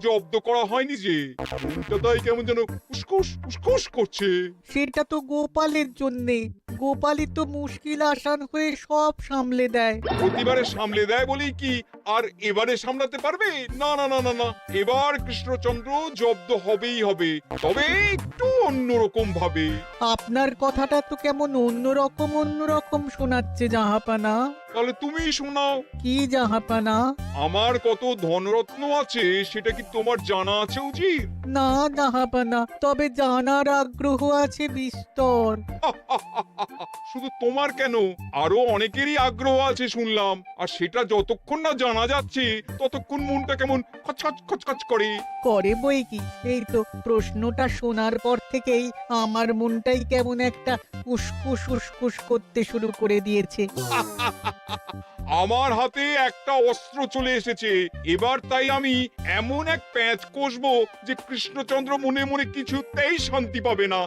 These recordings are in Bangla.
জব্দ করা হয়নি যে, মনটা তাই কেমন যেন উসকুস উসকুস করছে। সেটা তো গোপালের জন্যে। গোপালই তো মুশকিল আসান হয়ে সব সামলে দেয়। প্রতিবারে সামলে দেয় বলেই কি আর এবারে সামলাতে পারবে? না না না না না, এবার কৃষ্ণচন্দ্র জব্দ হবেই হবে, তবে একটু অন্যরকম ভাবে। আপনার কথাটা তো কেমন অন্যরকম শোনাচ্ছে জাহাপানা। তাহলে তুমি শোনাও। কি জাহাপানা? আমার কত ধনরত্ন আছে সেটা কি তোমার জানা আছে উজির? না জাহাপানা, তবে জানার আগ্রহ আছে বিস্তর। শুধু তোমার কেন, আরো অনেকেরই আগ্রহ আছে শুনলাম, আর সেটা যতক্ষণ না জানা যাচ্ছে ততক্ষণ মনটা কেমন খচখচ খচখচ করে। করে বই কি, এই তো প্রশ্নটা শোনার পর থেকেই আমার মনটাই কেমন একটা উসকুস উসকুস করতে শুরু করে দিয়েছে। আমার হাতে একটা অস্ত্র চলে এসেছে এবার, তাই আমি এমন এক প্যাঁচ কষবো যে কৃষ্ণচন্দ্র মনে মনে কিছুতেই শান্তি পাবে না।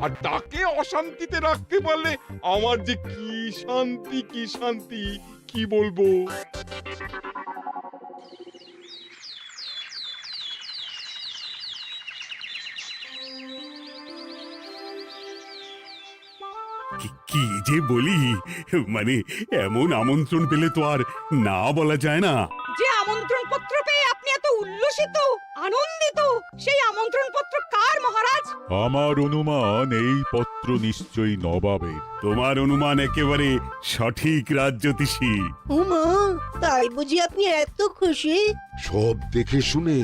আর তাকে অশান্তিতে রাখতে পারলে আমার যে কি শান্তি কি শান্তি, কি বলবো। কি যে বলি, মানে এমন আমন্ত্রণ পেলে তো আর না বলা যায় না। যে আমন্ত্রণ পত্র পেয়ে আপনি এত উল্লসিত আনন্দিত, সেই আমন্ত্রণ পত্র কার মহারাজ? আমার অনুমান এই পত্র নিশ্চয়ই নবাবের। তোমার অনুমান একেবারে সঠিক রাজ্যতীষী। উমা, তাই বুঝি আপনি এত খুশি? সব দেখে শুনে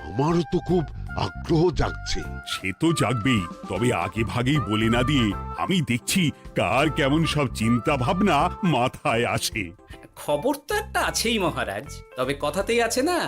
আমারও তো খুব আগ্রহ জাগছে। সে তো জাগবেই, তবে আগে ভাগেই বলে না দিয়ে আমি দেখছি কার কেমন সব চিন্তা ভাবনা মাথায় আসে। খবর তো একটা আছেই মহারাজ, তবে কথাতেই আছে না,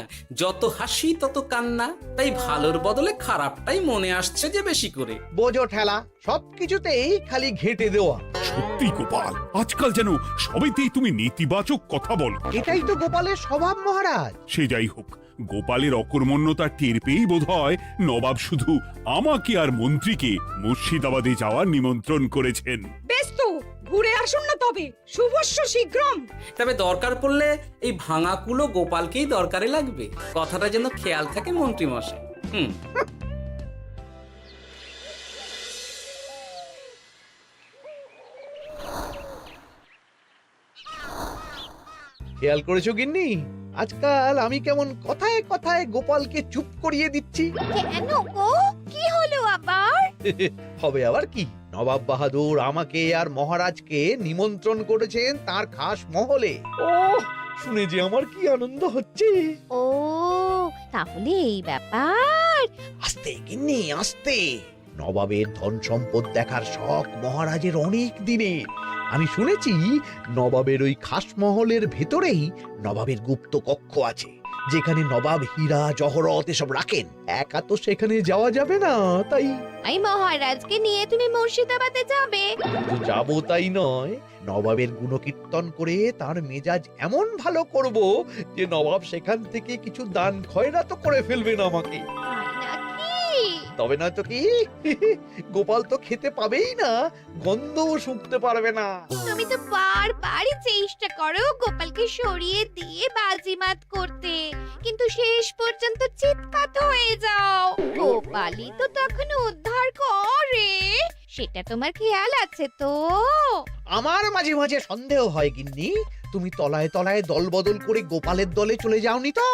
যত হাসি তত কান্না, তাই ভালোর বদলে খারাপটাই মনে আসছে যে বেশি করে। বোঝো ঠেলা, সবকিছুতেই খালি ঘেঁটে দেওয়া। সত্যি গোপাল, আজকাল যেন সবাইতেই তুমি নেতিবাচক কথা বলো। এটাই তো গোপালের স্বভাব মহারাজ। সে যাই হোক, গোপালের অকর্মণ্যতা টের পেয়েই বোধ হয় নবাব শুধু আমাকে আর মন্ত্রীকে মুর্শিদাবাদে যাওয়ার নিমন্ত্রণ করেছেন। বেশ তো, ঘুরে আসুন না তবে, শুভস্য শীঘ্রম। তবে দরকার পড়লে এই ভাঙা কুলো গোপালকেই দরকারে লাগবে, কথাটা যেন খেয়াল থাকে মন্ত্রী মশাই। খেয়াল করেছো গিন্নি, আজকাল আমি কেমন কথায় কথায় গোপালকে চুপ করিয়ে দিচ্ছি। কেন গো, কি হলো আবার? হবে আবার কি, নবাব বাহাদুর আমাকে আর মহারাজকে নিমন্ত্রণ করেছেন তার খাস মহলে। ও শুনে যে আমার কি আনন্দ হচ্ছে। ও তাহলে এই ব্যাপার। আস্তে গিন্নি আস্তে, নবাবের ধন সম্পদ দেখার শখ মহারাজের অনেক দিনের। আমি শুনেছি নবাবের ওই খাস মহলের ভেতরেই নবাবের গুপ্ত কক্ষ আছে, যেখানে নবাব হীরা জহরত এসব রাখেন। একা তো সেখানে যাওয়া যাবে না, তাই এই মহারাজকে নিয়ে তুমি মুর্শিদাবাদে যাবে? শুধু যাবো তাই নয়, নবাবের গুণকীর্তন করে তার মেজাজ এমন ভালো করব যে নবাব সেখান থেকে কিছু দান খয়রাত করে ফেলবেন আমাকে। তাই নাকি? তবে নয়তো কি, গোপাল তো খেতে পাবেই না, গন্ধও শুঁকতে পারবে না। তুমি তো বারবারই চেষ্টা করো গোপালকে সরিয়ে দিয়ে বাজিমাত করতে, কিন্তু শেষ পর্যন্ত চিৎপাত হয়ে যাও। গোপালই তো তখন উদ্ধার করে, সেটা তোমার খেয়াল আছে তো? আমার মাঝে মাঝে সন্দেহ হয় গিন্নি, তুমি তলায় তলায় দল বদল করে গোপালের দলে চলে যাওনি তো?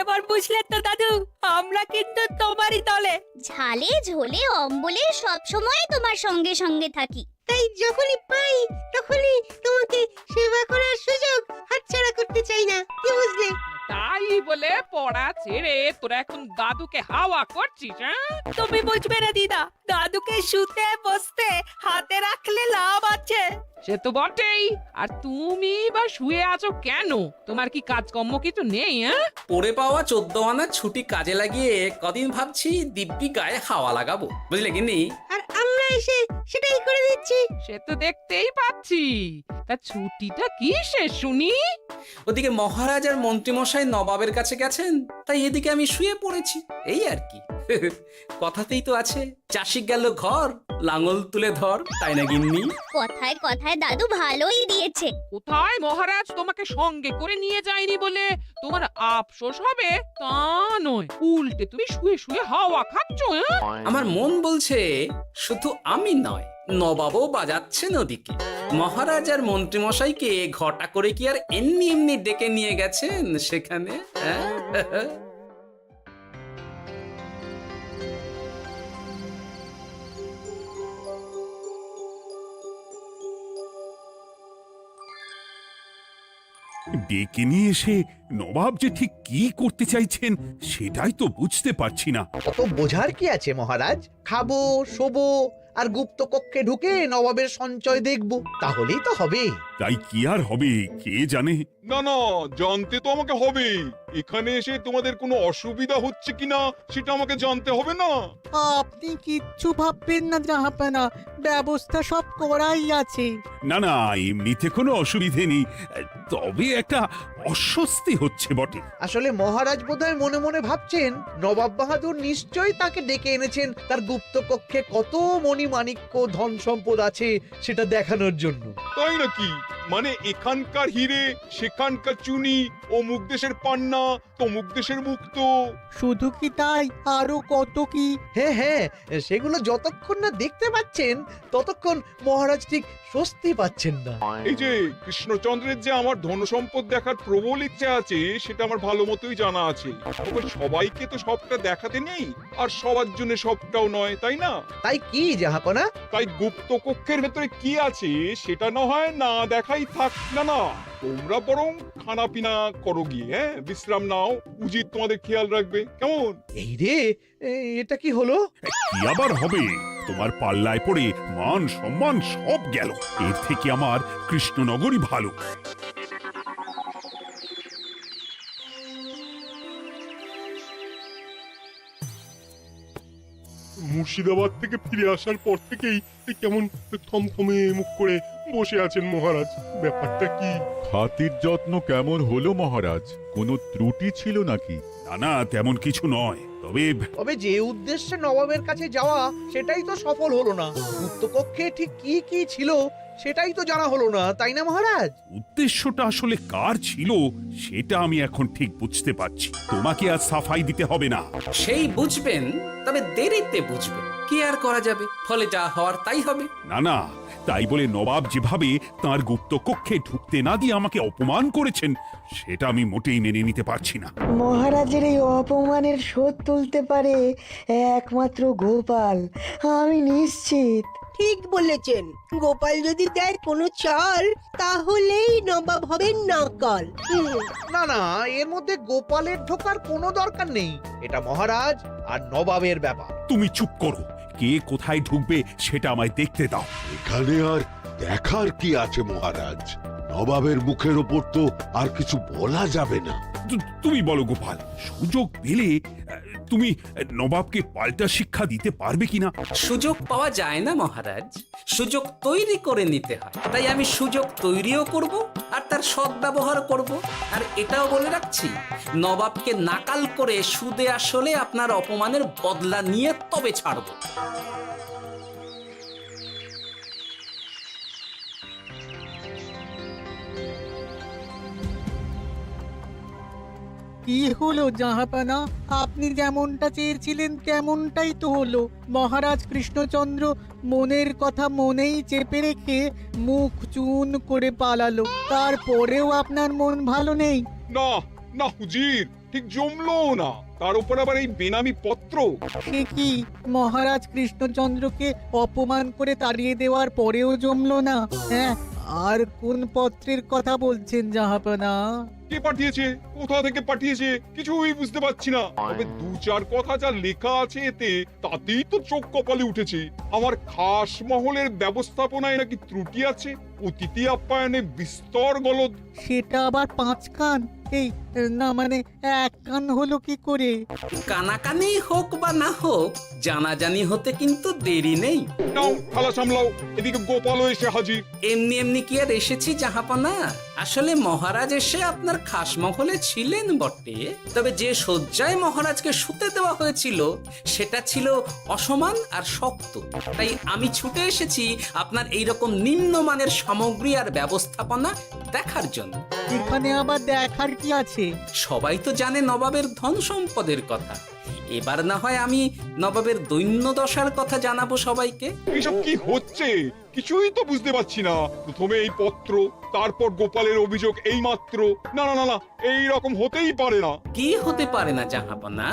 এবার বুঝলে তো দাদু, আমরা কিন্তু তোমারই দলে। ঝালে ঝোলে অম্বলে সব সময় তোমার সঙ্গে সঙ্গে থাকি। তাই যখনই পাই তখনই তোমাকে সেবা করার সুযোগ হাতছাড়া করতে চাই না, কি বুঝলে? তাই বলে পড়া ছেড়ে তোরা এখন দাদুকে হাওয়া করছিস? তুমি বুঝবে না দিদা, দাদুকে শুতে বসতে হাতে রাখলে লাভ আছে। সে তো বটেই, আর তুমি বা শুয়ে আছো কেন? তোমার কি কাজকর্ম কিছু নেই? পড়ে পাওয়া 14 আনা ছুটি কাজে লাগিয়ে কদিন ভাবছি দিব্যি গায়ে হাওয়া লাগাবো, বুঝলে গিন্নি? আর আমরা এসে সেটাই করে দিচ্ছি। সে তো দেখতেই পাচ্ছি, তা ছুটিটা কি শেষ শুনি? ওদিকে মহারাজ আর মন্ত্রীমশাই নবাবের কাছে গেছেন, তাই এদিকে আমি শুয়ে পড়েছি, এই আর কি। কথাতেই তো আছে, চাষি গেল ঘর, লাঙল তুলে ধর, তাই না গিন্নি? কথায় কথায় দাদু ভালোই দিয়েছে। কোথায় মহারাজ তোমাকে সঙ্গে করে নিয়ে যায়নি বলে তোমার আফসোস হবে তা নয়, উল্টে তুমি শুয়ে শুয়ে হাওয়া খাচ্ছ। আমার মন বলছে শুধু আমি নয়, নবাবও বাজাচ্ছেন ওদিকে। মহারাজ আর মন্ত্রীমশাইকে ঘটা করে কি আর এমনি এমনি ডেকে নিয়ে গেছেন সেখানে? হ্যাঁ? ডেকে নিয়ে এসে নবাব যে ঠিক কি করতে চাইছেন সেটাই তো বুঝতে পারছি না। অত বোঝার কি আছে মহারাজ? খাবো, শোবো আর গুপ্ত কক্ষে ঢুকে নবাবের সঞ্চয় দেখব, তাহলেই তো হবে। তাই কি আর হবে কে জানে। না না, জানতে তো আমাকে হবে। এখানে এসে তোমাদের কোনো অসুবিধা হচ্ছে কিনা সেটা আমাকে জানতে হবে না? আপনি কিচ্ছু ভাববেন না জাহাপানা, ব্যবস্থা সব করাই আছে। না না, এমনিতে কোনো অসুবিধে নেই, তবে একটা অস্বস্তি হচ্ছে বটে। আসলে মহারাজ বোধহয় মনে মনে ভাবছেন নবাব বাহাদুর নিশ্চয়ই তাকে ডেকে এনেছেন তার গুপ্ত কক্ষে কত মণিমাণিক্য ধন সম্পদ আছে সেটা দেখানোর জন্য। তাই নাকি? মানে এখানকার হিরে সেখানকার চুনি, অমুক দেশের পান্না তমুক দেশের মুক্ত। শুধু কি তাই, আরো কত কি। হ্যাঁ হ্যাঁ, সেগুলো যতক্ষণ না দেখতে পাচ্ছেন ততক্ষণ মহারাজ ঠিক স্বস্তি পাচ্ছেন না। এই যে কৃষ্ণচন্দ্রের যে আমার ধনসম্পদ দেখার প্রবল ইচ্ছে আছে সেটা আমার ভালো মতোই জানা আছে। তবে সবাইকে তো সবটা দেখাতে নেই, আর সবার জন্য সবটাও নয়, তাই না? তাই কি জাহাপনা? তাই গুপ্ত কক্ষের ভেতরে কি আছে সেটা না হয় না দেখাই থাক। না না, তোমরা বরং খানা পিনা করো গিয়ে, হ্যাঁ, বিশ্রাম নাও। উজিত তোমাদের খেয়াল রাখবে, কেমন? এই রে, এটা কি হলো? কি আবার হবে? তোমার পাল্লায় পড়ে মান সম্মান সব গেল। এর থেকে আমার কৃষ্ণনগরই ভালো। মুর্শিদাবাদ থেকে ফিরে আসার পর থেকেই কেমন থমথমে মুখ করে বসে আছেন মহারাজ। ব্যাপারটা কি? হাতির যত্ন কেমন হলো মহারাজ? কোনো ত্রুটি ছিল নাকি? না না, তেমন কিছু নয়, তবে তবে যে উদ্দেশ্যে নবাবের কাছে যাওয়া সেটাই তো সফল হলো না। গুপ্ত কক্ষে ঠিক কি কি ছিল সেটাই তো জানা হলো না, তাই না মহারাজ? উদ্দেশ্যটা আসলে কার ছিল সেটা আমি এখন ঠিক বুঝতে পারছি। তোমাকে আর সাফাই দিতে হবে না। সেই বুঝবেন, তবে দেরিতে বুঝবেন। কি আর করা যাবে, ফলে যা হওয়ার তাই হবে। না না, তাই বলে নবাব যেভাবে তার গুপ্ত কক্ষে ঢুকতে না দিয়ে আমাকে অপমান করেছেন সেটা আমি মোটেই মেনে নিতে পারছি না। মহারাজের এই অপমানের শোধ তুলতে পারে একমাত্র গোপাল, আমি নিশ্চিত। ঠিক বলেছেন, গোপাল যদি দেয় কোনো চাল তাহলেই নবাব হবেন নাকাল। না না, এর মধ্যে গোপালের ঢোকার কোনো দরকার নেই। এটা মহারাজ আর নবাবের ব্যাপার। তুমি চুপ করো, কে কোথায় ঢুকবে সেটা আমায় দেখতে দাও। এখানে আর দেখার কি আছে মহারাজ? নবাবের মুখের ওপর তো আর কিছু বলা যাবে না। তুমি বলো গোপাল, সুযোগ পেলে তুমি নবাবকে পাল্টা শিক্ষা দিতে পারবে কিনা? সুযোগ পাওয়া যায় না মহারাজ, সুযোগ তৈরি করে নিতে হয়। তাই আমি সুযোগ তৈরিও করব আর তার সদ্ব্যবহার করব। আর এটাও বলে রাখছি, নবাবকে নাকাল করে সুদে আসলে আপনার অপমানের বদলা নিয়ে তবে ছাড়ব। কি হলো জাহাপানা, আপনি যেমনটা চেয়েছিলেন তেমনটাই তো হলো। মহারাজ কৃষ্ণচন্দ্র মনের কথা মনেই চেপে রেখে মুখ চুন করে পালালো, তারপরেও আপনার মন ভালো নেই? না না হুজির, ঠিক জমলো না। তার উপর আবার এই বেনামি পত্র। সে কি, মহারাজ কৃষ্ণচন্দ্রকে অপমান করে তাড়িয়ে দেওয়ার পরেও জমলো না? হ্যাঁ, আর কোন পত্রের কথা বলছেন জাহাপানা? কে পাঠিয়েছে, কোথা থেকে পাঠিয়েছে কিছুই বুঝতে পারছি না। তবে দু চার কথা যা লেখা আছে এতে, তাতেই তো চোখ কপালে উঠেছে। আমার খাস মহলের ব্যবস্থাপনায় নাকি ত্রুটি আছে, অতিথি আপ্যায়নে বিস্তর গলদ। সেটা আবার 5 কান? এই না, মানে 1 কান হলো কি করে? কানাকানি হোক বা না হোক, জানাজানি হতে কিন্তু দেরি নেই। নাও থালা সামলাও, এদিকে গোপালও এসে হাজির। এমনি এমনি কি আর এসেছি জাহাপনা? আসলে মহারাজ এসে আপনার খাসমহলে ছিলেন বটে, তবে যে শয্যায় মহারাজকে শুতে দেওয়া হয়েছিল সেটা ছিল অসমান আর শক্ত। তাই আমি ছুটে এসেছি আপনার এইরকম নিম্নমানের সামগ্রী আর ব্যবস্থাপনা দেখার জন্য। এখানে আবার দেখার কি আছে? সবাই তো জানে নবাবের ধন সম্পদের কথা, এবার না হয় আমি নবাবের দৈন্য দশার কথা জানাবো সবাইকে। এইসব কি হচ্ছে কিছুই তো বুঝতে পারছি না। প্রথমে এই পত্র, তারপর গোপালের অভিযোগ এই মাত্র। না না না না, এই রকম হতেই পারে না। কি হতে পারে না জাহাপনা?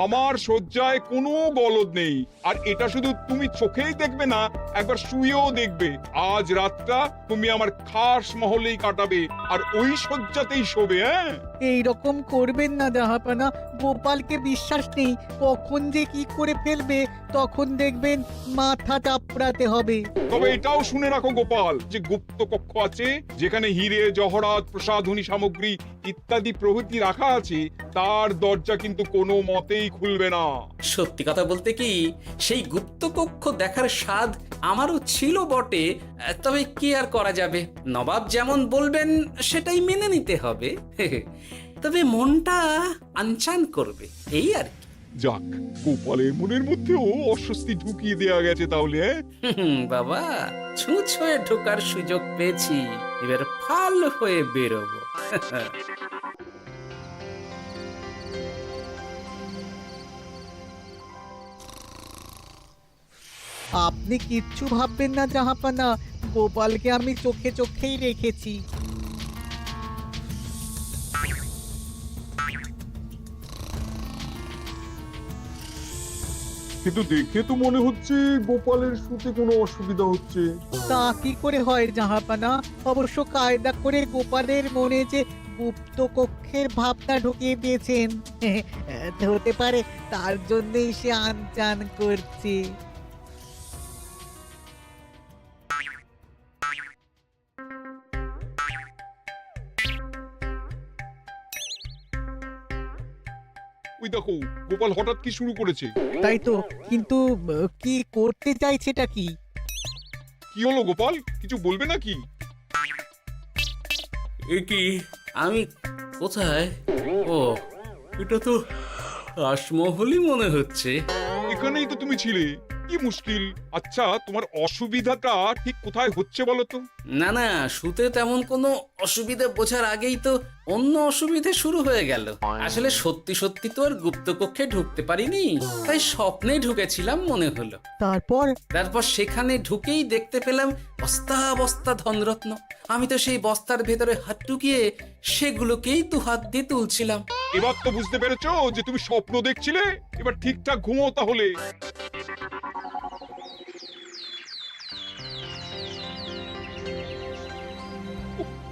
আমার শয্যায় কোনো গলদ নেই, আর এটা শুধু তুমি চোখেই দেখবে না, একবার শুয়েও দেখবে। আজ রাতটা তুমি আমার খাস মহলেই কাটাবে, আর ওই শয্যাতেই শোবে। হ্যাঁ, এই রকম করবেন না জাহাপানা, গোপালকে বিশ্বাস নেই, কখন যে কি করে ফেলবে তখন দেখবেন মাথা চাপড়াতে হবে। তবে এটাও শুনে রাখো গোপাল, যে গুপ্ত কক্ষ আছে যেখানে হিরে জহরাত প্রসাধনী সামগ্রী ইত্যাদি প্রভৃতি রাখা আছে, তার দরজা কিন্তু কোনো মতেই খুলবে না। সত্যি কথা বলতে কি, সেই গুপ্ত কক্ষ দেখার স্বাদ আমারও ছিল বটে, তবে কি আর করা যাবে, নবাব যেমন বলবেন সেটাই মেনে নিতে হবে। তবে মনটা আনচান করবে এই আর কি। যাক, গোপালের মনের মধ্যেও অস্বস্তি ঢুকিয়ে দেয়া গেছে তাহলে। বাবা, ছুঁচ হয়ে ঢোকার সুযোগ পেয়েছি, এবার ফাল হয়ে বেরোবো। আপনি কিচ্ছু ভাববেন না জাহাপানা, গোপালকে আমি চোখে চোখেই রেখেছি। কিন্তু দেখে তো মনে হচ্ছে গোপালের শুতে কোনো অসুবিধা হচ্ছে। তা কি করে হয় জাহাপানা? অবশ্য কায়দা করে গোপালের মনে যে গুপ্ত কক্ষের ভাবনা ঢুকিয়ে দিয়েছেন, হতে পারে তার জন্যই সে আনচান করছে। ওই দেখো, গোপাল হঠাৎ কি শুরু করেছে। তাই তো, কিন্তু কি করতে চাইছেটা কি? কি হলো গোপাল, কিছু বলবে নাকি? এ কি, আমি কোথায়? ও, এটা তো রাসমহলই মনে হচ্ছে। এখানেই তো তুমি ছিলে, কি মুশকিল। আচ্ছা, তোমার অসুবিধাটা ঠিক কোথায় হচ্ছে বলো তো? না না, শুতে তেমন কোনো অসুবিধা বোঝার আগেই তো অন্য অসুবিধে শুরু হয়ে গেল। আসলে সত্যি সত্যি তো আর গুপ্তকক্ষে ঢুকতে পারিনি, তাই স্বপ্নে ঢুকেছিলাম মনে হলো। তারপর সেখানে ঢুকেই দেখতে পেলাম বস্তা বস্তা ধনরত্ন। আমি তো সেই বস্তার ভেতরে হাত ঢুকিয়ে সেগুলোকেই দু হাত দিয়ে তুলছিলাম। এবার তো বুঝতে পেরেছো যে তুমি স্বপ্ন দেখছিলে। এবার ঠিকঠাক ঘুমো তাহলে।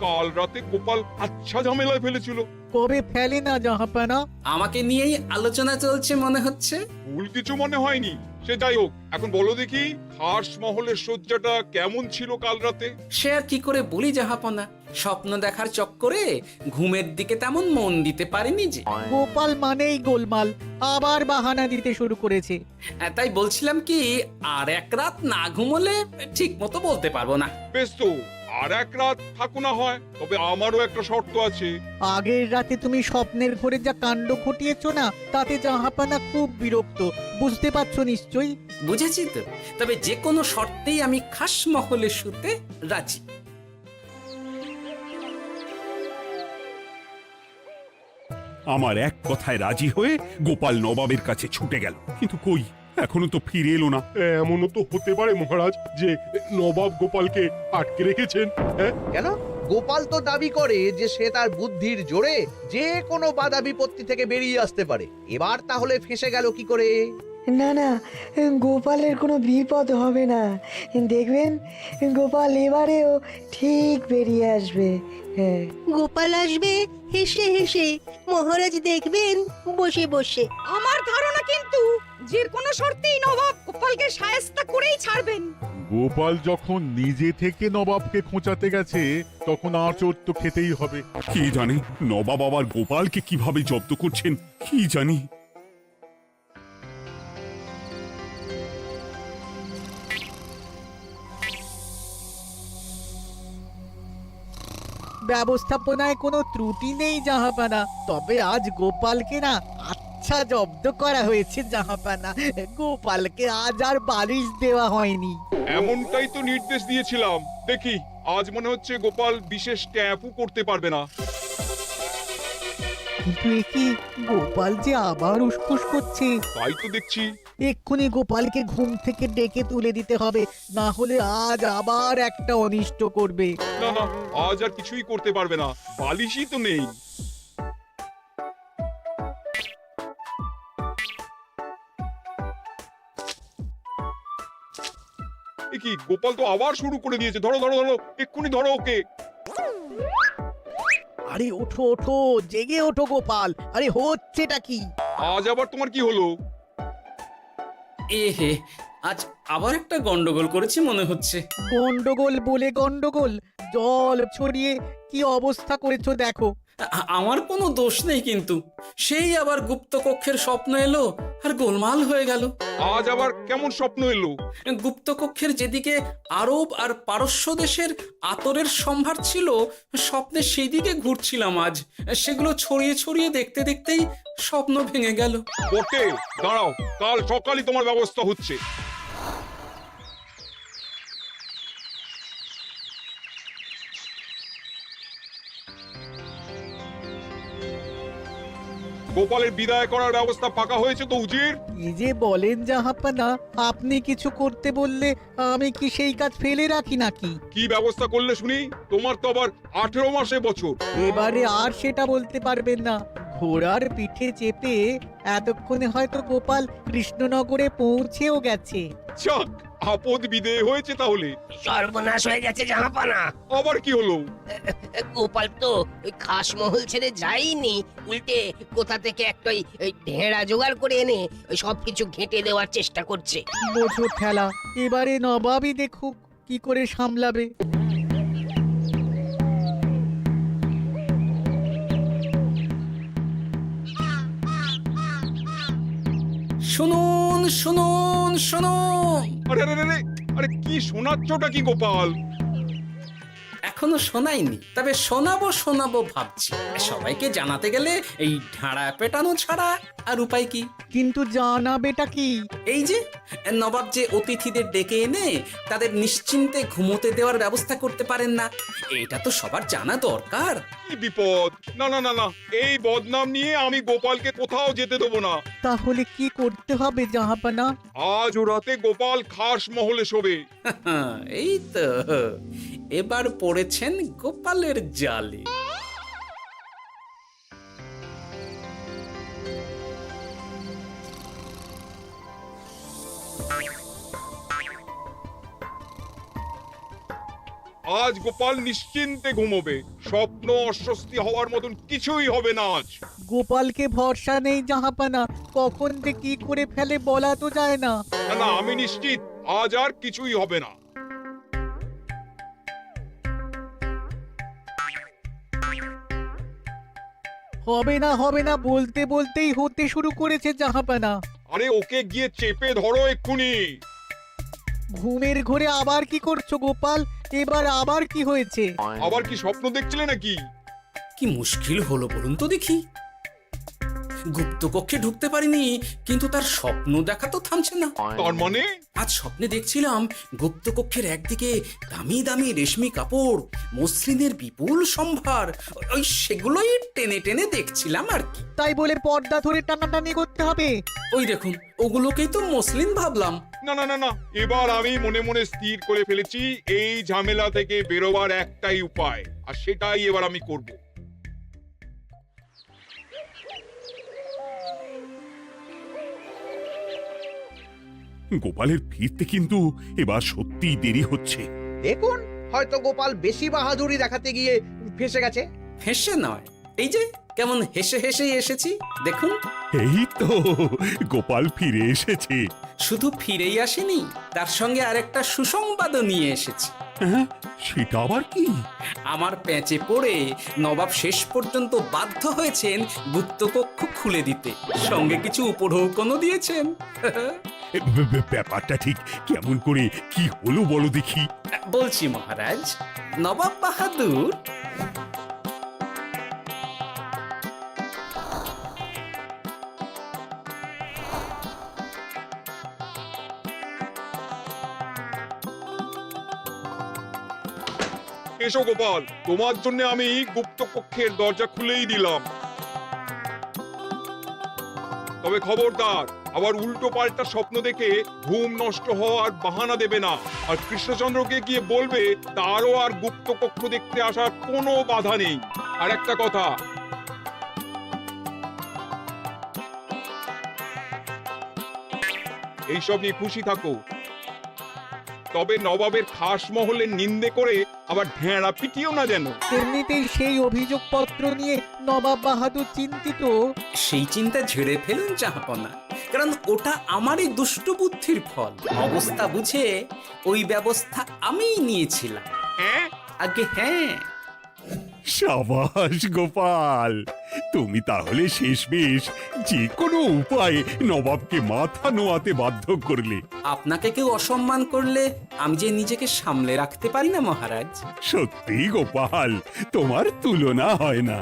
কাল রাতে গোপাল আচ্ছা ঝামেলায় ফেলেছিল। কবে ফেলে না জাহাপানা? আমাকে নিয়েই আলোচনা চলছে মনে হচ্ছে। ভুল কিছু মনে হয়নি। সে যাই হোক, এখন বলো দেখি খাস মহলের সজ্জাটা কেমন ছিল কাল রাতে? সে আর কি করে বলি জাহাপনা, স্বপ্ন দেখার চক্করে ঘুমের দিকে তেমন মন দিতে পারিনি যে। গোপাল মানেই গোলমাল, আবার বাহানা দিতে শুরু করেছে। তাই বলছিলাম কি, আর এক রাত না ঘুমোলে ঠিক মতো বলতে পারবো না। বেশ তো, আর এক রাত থাকো না হয়, তবে আমারও একটা শর্ত আছে। আগের রাতে তুমি স্বপ্নের ঘরে যা কাণ্ড ঘটিয়েছো না, তাতে জাহাপানা খুব বিরক্ত, বুঝতে পারছো নিশ্চয়ই। বুঝেছি তো, তবে যে কোনো শর্তেই আমি খাস মহলে শুতে রাজি। আমার এক কথায় রাজি হয়ে গোপাল নবাবের কাছে ছুটে গেল, কিন্তু কই, এখনো তো ফিরে এলো না। এমনও তো হতে পারে মহারাজ যে নবাব গোপালকে আটকে রেখেছেন। কেন? গোপাল তো দাবি করে যে সে তার বুদ্ধির জোরে যে কোনো বাধা বিপত্তি থেকে বেরিয়ে আসতে পারে। এবার তাহলে ফেঁসে গেল কি করে? না না, গোপালের কোনো বিপদ হবে না, দেখবেন গোপাল এবারেও ঠিক বেরিয়ে আসবে। হ্যাঁ, গোপাল আসবে হেসে হেসে, মহারাজ দেখবেন বসে বসে। আমার ধারণা কিন্তু যে কোনো শর্তেই নবাব গোপালকে শায়েস্তা করেই ছাড়বেন। গোপাল যখন নিজে থেকে নবাবকে খোঁচাতে গেছে, তখন আঁচড় তো খেতেই হবে। কি জানি নবাব আবার গোপালকে কিভাবে জব্দ করছেন, কি জানি। ব্যবস্থাপনায় কোনো ত্রুটি নেই জাহাপানা, তবে আজ গোপালকে না আচ্ছা জব্দ করা হয়েছে জাহাপানা। গোপালকে আজ আর বালিশ দেওয়া হয়নি। এমনটাই তো নির্দেশ দিয়েছিলাম। দেখি আজ মনে হচ্ছে গোপাল বিশেষ ট্যাপও করতে পারবে না। কিন্তু এ কি, গোপাল যে আবার উসখুস করছে। তাই তো দেখছি। এক্ষুনি গোপালকে ঘুম থেকে ডেকে তুলে দিতে হবে, না হলে আজ আবার একটা অনিষ্ট করবে। না না, আজ আর কিছুই করতে পারবে না, বালিশই তো নেই। এ কি, গোপাল তো আবার শুরু করে দিয়েছে। ধরো ধরো ধরো, এক্ষুনি ধরো ওকে। আরে ওঠো ওঠো, জেগে ওঠো গোপাল। আরে হচ্ছেটা কি? আজ আবার তোমার কি হলো? এ হে, আজ আবার একটা গন্ডগোল করেছি মনে হচ্ছে। গন্ডগোল বলে গন্ডগোল, জল ছড়িয়ে কি অবস্থা করেছো দেখো। আমার কোনো দোষ নেই, কিন্তু সেই আবার গুপ্তকক্ষের স্বপ্ন এলো আর গোলমাল হয়ে গেল। আজ আবার কেমন স্বপ্ন এলো? গুপ্তকক্ষের যেদিকে আরব আর পারস্য দেশের আতরের সম্ভার ছিল, স্বপ্নে সেই দিকে ঘুরছিলাম আজ। সেগুলো ছড়িয়ে ছড়িয়ে দেখতে দেখতেই স্বপ্ন ভেঙে গেল। বটে, দাঁড়াও, কাল সকালই তোমার ব্যবস্থা হচ্ছে। গোপালের বিদায় করার ব্যবস্থা পাকা হয়েছে তো উজির? কি যে বলেন জাহাপানা, আপনি কিছু করতে বললে আমি কি সেই কাজ ফেলে রাখি নাকি? কি ব্যবস্থা করলে শুনি? তোমার তো আবার 18 মাসে বছর। এবারে আর সেটা বলতে পারবেন না। ঘোড়ার পিঠে চেপে এতক্ষণে হয়তো গোপাল কৃষ্ণনগরে পৌঁছেও গেছে। যাক, আপদ বিদেয় হয়েছে তাহলে। সর্বনাশ হয়ে গেছে জাহাপানা। আবার কি হলো? গোপাল তো ওই খাসমহল ছেড়ে যায়নি, উল্টে কোথা থেকে একটা ওই ঢেঁড়া জোগাড় করে এনে ওই সবকিছু ঘেঁটে দেওয়ার চেষ্টা করছে। বোঝো ঠেলা, এবারে নবাবই দেখুক কি করে সামলাবে। শুনুন শুনুন শুনুন, আরে আরে আরে, আরে কি শোনাচ্ছটা কি গোপাল? এখনো শোনাইনি, তবে শোনাবো শোনাবো ভাবছি। সবাইকে জানাতে গেলে এই ঢাড়া পেটানো ছাড়া আর উপায় কি? কিন্তু জানাবেটা কি? এই যে নবাব যে অতিথিদের ডেকে এনে তাদের নিশ্চিন্তে ঘুমোতে দেওয়ার ব্যবস্থা করতে পারেন না, এটা তো সবার জানা দরকার। কি বিপদ! না না না না, এই বদনাম নিয়ে আমি গোপালকে কোথাও যেতে দেবো না। তাহলে কি করতে হবে জাহাপানা? আজ ও রাতে গোপাল খাস মহলে শোবে। এই তো এবার পড়েছেন গোপালের জালে। আজ গোপাল নিশ্চিন্তে ঘুমোবে। স্বপ্ন অস্বস্তি হওয়ার মতন কিছুই হবে না আজ। গোপালকে ভরসা নেই জাহাপানা, কখন যে কি করে ফেলে বলা তো যায় না। না না, আমি নিশ্চিত আজ আর কিছুই হবে না। হবে না বলতে বলতেই হতে শুরু করেছে জাহাপানা। আরে ওকে গিয়ে চেপে ধরো এক্ষুনি। ঘুমের ঘোরে আবার কি করছো গোপাল? এবার আবার কি হয়েছে? আবার কি স্বপ্ন দেখছিলে নাকি? কি মুশকিল হলো বলুন তো দেখি। গুপ্তকক্ষে ঢুকতে পারিনি, কিন্তু তার স্বপ্ন দেখা তো থামছে না। তার মানে? আজ স্বপ্নে দেখছিলাম গুপ্তকক্ষের একদিকে দামি দামি রেশমি কাপড়, মসলিনের বিপুল সম্ভার, ওই সেগুলোই টেনে টেনে দেখছিলাম আর কি। তাই বলে পর্দা ধরে টানাটানি করতে হবে? ওই দেখুন, ওগুলোকেই তো মসলিন ভাবলাম। না না না না, এবার আমি মনে মনে স্থির করে ফেলেছি এই ঝামেলা থেকে বেরোবার একটাই উপায়, আর সেটাই এবার আমি করব। গোপালের ফিরতে কিন্তু এবার সত্যিই দেরি হচ্ছে। দেখুন, হয়তো গোপাল বেশি বাহাদুরি দেখাতে গিয়ে ফেসে গেছে। হেসে নয়, এই যে কেমন হেসে হেসেই এসেছি দেখুন। এই তো গোপাল ফিরে এসেছে। শুধু ফিরেই আসেনি, তার সঙ্গে আরেকটা সুসংবাদও নিয়ে এসেছি। হ্যাঁ, সেটা আবার কি? আমার প্যাঁচে পড়ে নবাব শেষ পর্যন্ত বাধ্য হয়েছেন গুপ্তকক্ষ খুলে দিতে, সঙ্গে কিছু উপঢৌকনও দিয়েছেন। ব্যাপারটা ঠিক কেমন করে কি হলো বলো দেখি। বলছি মহারাজ, নবাব বাহাদুর এসো গোপাল, তোমার জন্য আমি গুপ্ত কক্ষের দরজা খুলেই দিলাম। তবে খবরদার, আবার উল্টো পাল্টা স্বপ্ন দেখে ঘুম নষ্ট হওয়ার বাহানা দেবে না। আর কৃষ্ণচন্দ্রকে গিয়ে বলবে তারও আর গুপ্ত কক্ষ দেখতে আসার কোনো বাধা নেই। আর একটা কথা, এইসব নিয়ে খুশি থাকো, তবে নবাবের খাস মহলের নিন্দে করে আবার ঢেঁড়া পিটিও না যেন। এমনিতেই সেই অভিযোগপত্র নিয়ে নবাব বাহাদুর চিন্তিত। সেই চিন্তা ঝেড়ে ফেলুন জাহাপনা, কারণ ওটা আমারই দুষ্ট বুদ্ধির ফল। অবস্থা বুঝে ওই ব্যবস্থা আমিই নিয়েছিলাম। হ্যাঁ, আগে হ্যাঁ। সাবাস গোপাল, তুমি তাহলে শেষমেশ যে কোনো উপায়ে নবাবকে মাথা নোয়াতে বাধ্য করলে। আপনাকে কেউ অসম্মান করলে আমি যে নিজেকে সামলে রাখতে পারি না মহারাজ। সত্যি গোপাল, তোমার তুলনা হয় না।